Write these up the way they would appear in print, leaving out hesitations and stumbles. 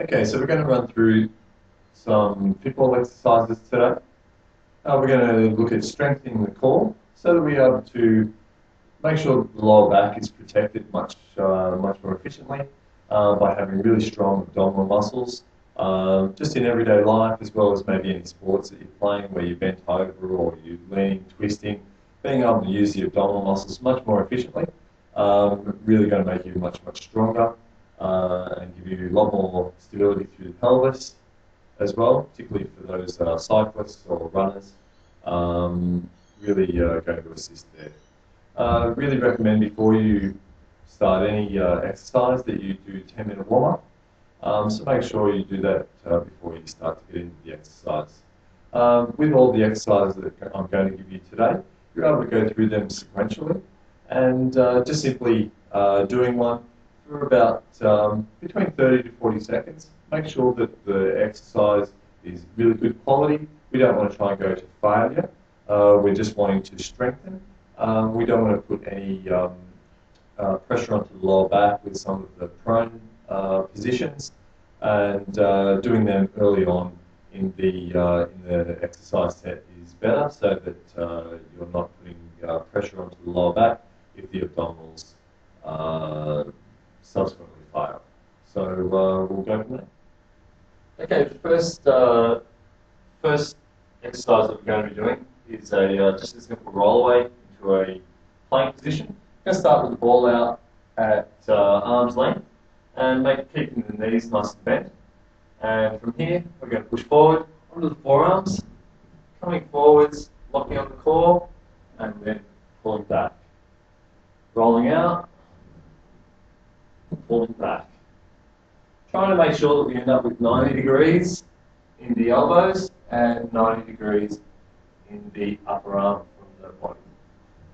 Okay, so we're going to run through some Fitball exercises today. We're going to look at strengthening the core so that we are able to make sure the lower back is protected much more efficiently by having really strong abdominal muscles, just in everyday life as well as maybe any sports that you're playing where you're bent over or you're leaning, twisting, being able to use the abdominal muscles much more efficiently, really going to make you much stronger and give you a lot more stability through the pelvis as well, particularly for those cyclists or runners. Really going to assist there. Really recommend before you start any exercise that you do 10-minute warm-up. So make sure you do that before you start to get into the exercise. With all the exercises that I'm going to give you today, you're able to go through them sequentially and just simply doing one for about between 30 to 40 seconds. Make sure that the exercise is really good quality. We don't want to try and go to failure. We're just wanting to strengthen. We don't want to put any pressure onto the lower back with some of the prone positions, and doing them early on in the exercise set is better, so that you're not putting pressure onto the lower back if the abdominals subsequently fail. So we'll go from there. Okay, the first exercise that we're going to be doing is just a simple roll away into a plank position. We're going to start with the ball out at arm's length and keeping the knees nice and bent. And from here, we're going to push forward onto the forearms, coming forwards, locking on the core, and then pulling back. Rolling out, pulling back. Trying to make sure that we end up with 90 degrees in the elbows and 90 degrees in the upper arm from the body.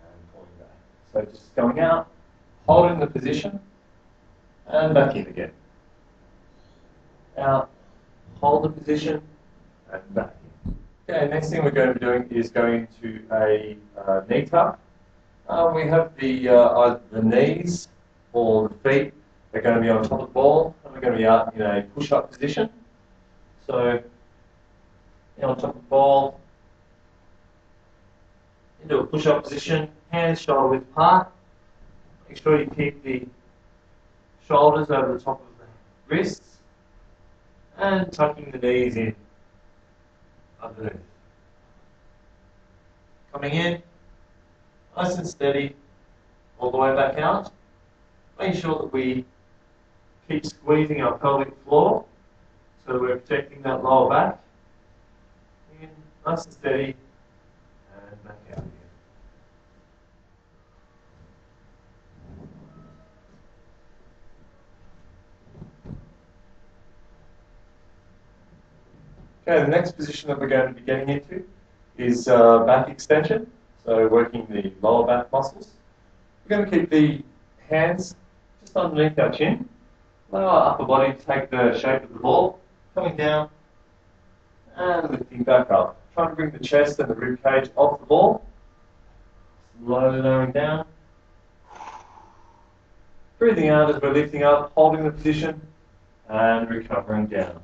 And pulling back. So just going out, holding the position, and back in again. Out, hold the position, and back in. Okay, next thing we're going to be doing is going to a knee tuck. We have either the knees or the feet. They're going to be on top of the ball, and we're going to be out in a push-up position. So, on top of the ball, into a push-up position, hands shoulder width apart. Make sure you keep the shoulders over the top of the wrists, and tucking the knees in underneath. Coming in, nice and steady, all the way back out. Make sure that we keep squeezing our pelvic floor so that we're protecting that lower back. In, nice and steady, and back out again. Okay, the next position that we're going to be getting into is back extension, so working the lower back muscles. We're going to keep the hands just underneath our chin, allow our upper body to take the shape of the ball, coming down and lifting back up. Trying to bring the chest and the rib cage off the ball, slowly lowering down. Breathing out as we're lifting up, holding the position and recovering down.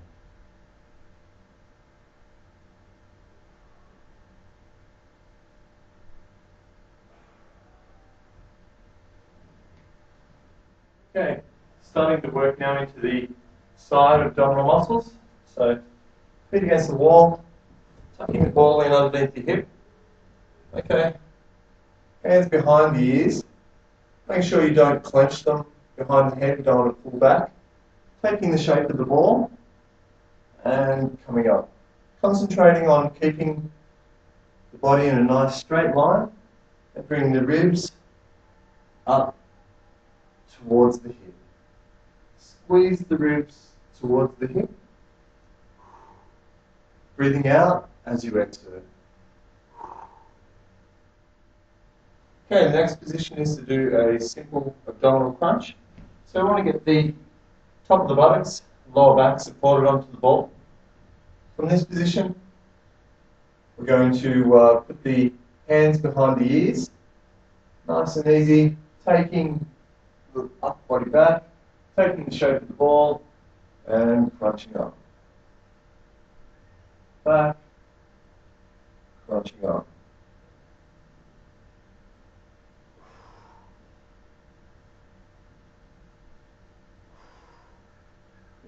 Okay, starting to work now into the side abdominal muscles. So, feet against the wall, tucking the ball in underneath your hip. Okay, hands behind the ears. Make sure you don't clench them behind the head, you don't want to pull back. Taking the shape of the ball and coming up. Concentrating on keeping the body in a nice straight line and bringing the ribs up towards the hip. Squeeze the ribs towards the hip. Breathing out as you exhale. Okay, the next position is to do a simple abdominal crunch. So we want to get the top of the buttocks, lower back supported onto the ball. From this position, we're going to put the hands behind the ears, nice and easy, taking the upper body back, taking the shape of the ball, and crunching up. Back, crunching up.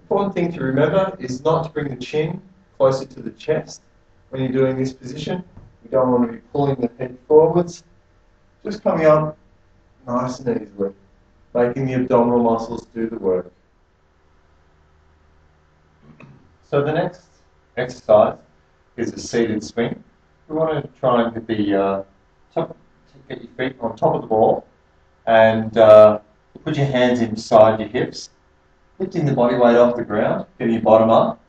Important thing to remember is not to bring the chin closer to the chest when you're doing this position. You don't want to be pulling the head forwards. Just coming up nice and easily, making the abdominal muscles do the work. So the next exercise is a seated swing. We want to try and get get your feet on top of the ball and put your hands inside your hips, lifting the body weight off the ground, getting your bottom up,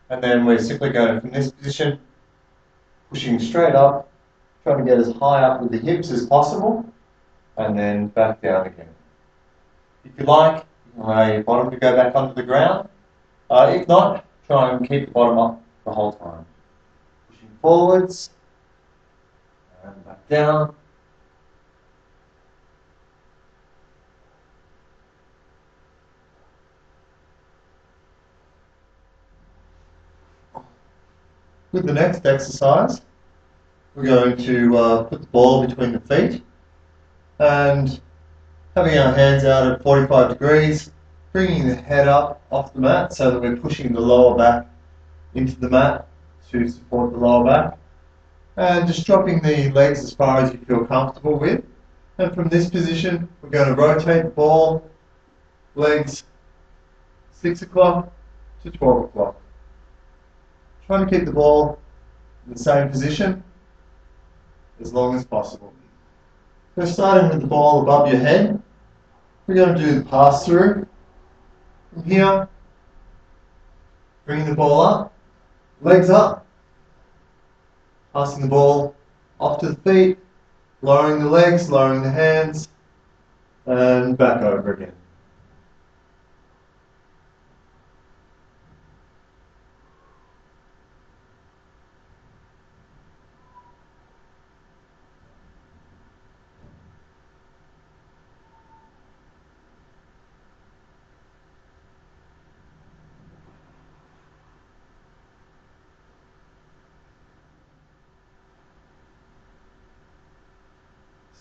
and then we're simply going from this position, pushing straight up, trying to get as high up with the hips as possible, and then back down again. If you like, you allow your bottom to go back onto the ground. If not, try and keep the bottom up the whole time. Pushing forwards, and back down. With the next exercise, we're going to put the ball between the feet and having our hands out at 45 degrees, bringing the head up off the mat so that we're pushing the lower back into the mat to support the lower back, and just dropping the legs as far as you feel comfortable with. And from this position, we're going to rotate the ball, legs 6 o'clock to 12 o'clock. Trying to keep the ball in the same position as long as possible. So starting with the ball above your head, we're going to do the pass through. From here, bringing the ball up, legs up, passing the ball off to the feet, lowering the legs, lowering the hands, and back over again.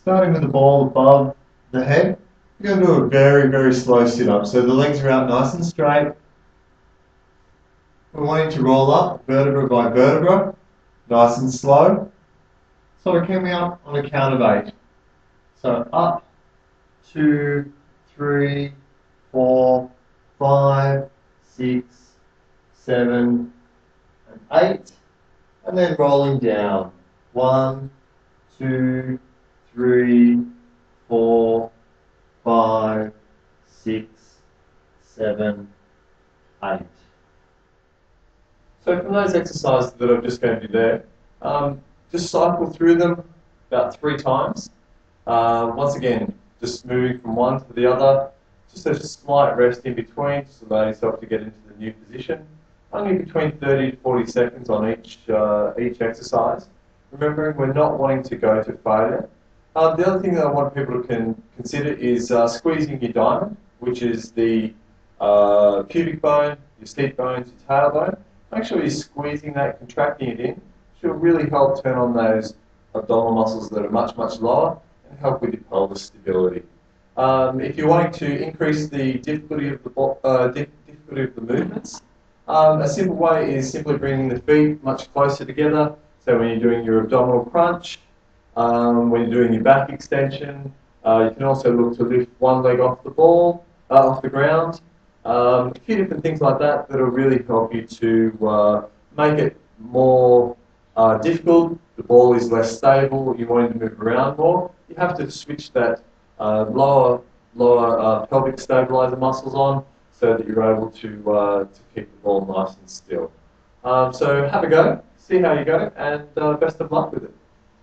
Starting with the ball above the head, we're going to do a very, very slow sit-up. So the legs are out nice and straight. We're wanting to roll up vertebra by vertebra, nice and slow. So we're coming up on a count of 8. So up, 2, 3, 4, 5, 6, 7, and 8. And then rolling down. 1, 2, 3, 4, 5, 6, 7, 8. So from those exercises that I've just gave you there, just cycle through them about 3 times. Once again, just moving from one to the other, just a slight rest in between, just allow yourself to get into the new position. Only between 30 to 40 seconds on each exercise. Remembering we're not wanting to go to failure. The other thing that I want people to consider is squeezing your diamond, which is the pubic bone, your seat bones, your tailbone. Make sure you're squeezing that, contracting it in, which will really help turn on those abdominal muscles that are much, much lower and help with your pelvis stability. If you're wanting to increase the difficulty of the movements, a simple way is simply bringing the feet much closer together. So when you're doing your abdominal crunch, when you're doing your back extension, you can also look to lift one leg off the ground. A few different things like that that'll really help you to make it more difficult. The ball is less stable. You're wanting to move around more. You have to switch that lower pelvic stabilizer muscles on so that you're able to keep the ball nice and still. So have a go, see how you go, and best of luck with it.